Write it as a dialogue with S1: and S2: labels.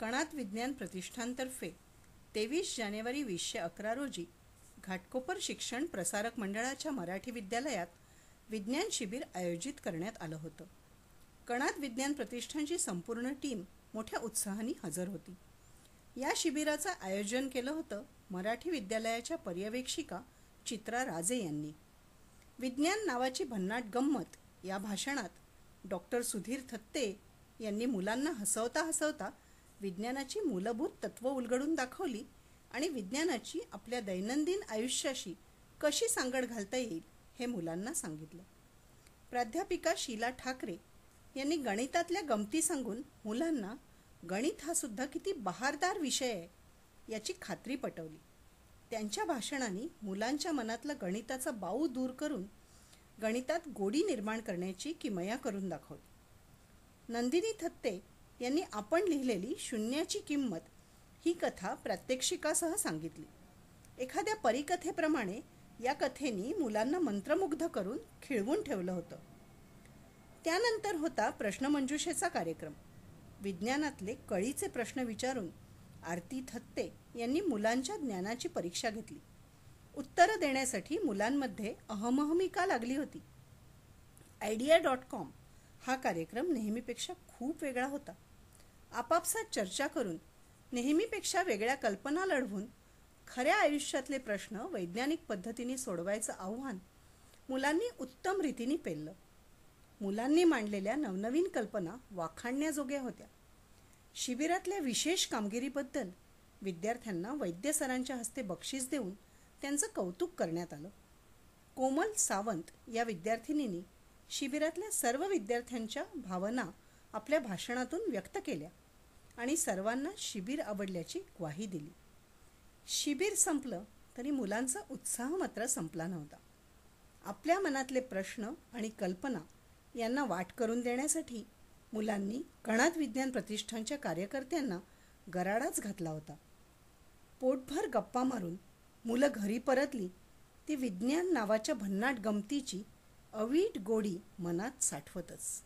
S1: कणाद विज्ञान प्रतिष्ठानतर्फे 23 जानेवारी 2011 रोजी घाटकोपर शिक्षण प्रसारक मंडळाच्या मराठी विद्यालयात विज्ञान शिबिर आयोजित करण्यात आलं होतं. कणाद विज्ञान प्रतिष्ठानची संपूर्ण टीम मोठ्या उत्साहाने हजर होती. या शिबिराचं आयोजन केलं होतं मराठी विद्यालयाच्या पर्यवेक्षिका चित्रा राजे यांनी. विज्ञान नावाची भन्नाट गंमत या भाषणात डॉक्टर सुधीर थत्ते यांनी मुलांना हसवता हसवता विज्ञानाची मूलभूत तत्त्व उलगडून दाखवली आणि विज्ञानाची आपल्या दैनंदिन आयुष्याशी कशी सांगड घालता येईल हे मुलांना सांगितलं. प्राध्यापिका शीला ठाकरे यांनी गणितातल्या गमती सांगून मुलांना गणित हा सुद्धा किती बहारदार विषय आहे याची खात्री पटवली. त्यांच्या भाषणाने मुलांच्या मनातलं गणिताचा बाऊ दूर करून गणितात गोडी निर्माण करण्याची किमया करून दाखवली. नंदिनी थत्ते यांनी आपण लिहिलेली शून्याची किंमत ही कथा प्रात्यक्षिकासह सांगितली. एखाद्या परिकथेप्रमाणे या कथेनी मुलांना मंत्रमुग्ध करून खिळवून ठेवलं होतं. त्यानंतर होता प्रश्नमंजुषेचा कार्यक्रम. विज्ञानातले कळीचे प्रश्न विचारून आरती थत्ते यांनी मुलांच्या ज्ञानाची परीक्षा घेतली. उत्तरं देण्यासाठी मुलांमध्ये अहमहमिका लागली होती. idea.com हा कार्यक्रम नेहमीपेक्षा खूप वेगळा होता. आपापसात चर्चा करून नेहमीपेक्षा वेगळ्या कल्पना लढवून खऱ्या आयुष्यातले प्रश्न वैज्ञानिक पद्धतीने सोडवायचं आव्हान मुलांनी उत्तम रीतीने पेललं. मुलांनी मांडलेल्या नवनवीन कल्पना वाखाणण्याजोग्या होत्या. शिबिरातल्या विशेष कामगिरीबद्दल विद्यार्थ्यांना वैद्य सरांच्या हस्ते बक्षीस देऊन त्यांचं कौतुक करण्यात आलं. कोमल सावंत या विद्यार्थिनींनी शिबिरातल्या सर्व विद्यार्थ्यांच्या भावना आपल्या भाषणातून व्यक्त केल्या आणि सर्वांना शिबिर आवडल्याची ग्वाही दिली. शिबिर संपलं तरी मुलांचा उत्साह मात्र संपला नव्हता. आपल्या मनातले प्रश्न आणि कल्पना यांना वाट करून देण्यासाठी मुलांनी कणाद विज्ञान प्रतिष्ठानच्या कार्यकर्त्यांना गराडाच घातला होता. पोटभर गप्पा मारून मुलं घरी परतली ती विज्ञान नावाच्या भन्नाट गमतीची अवीट गोडी मनात साठवतच.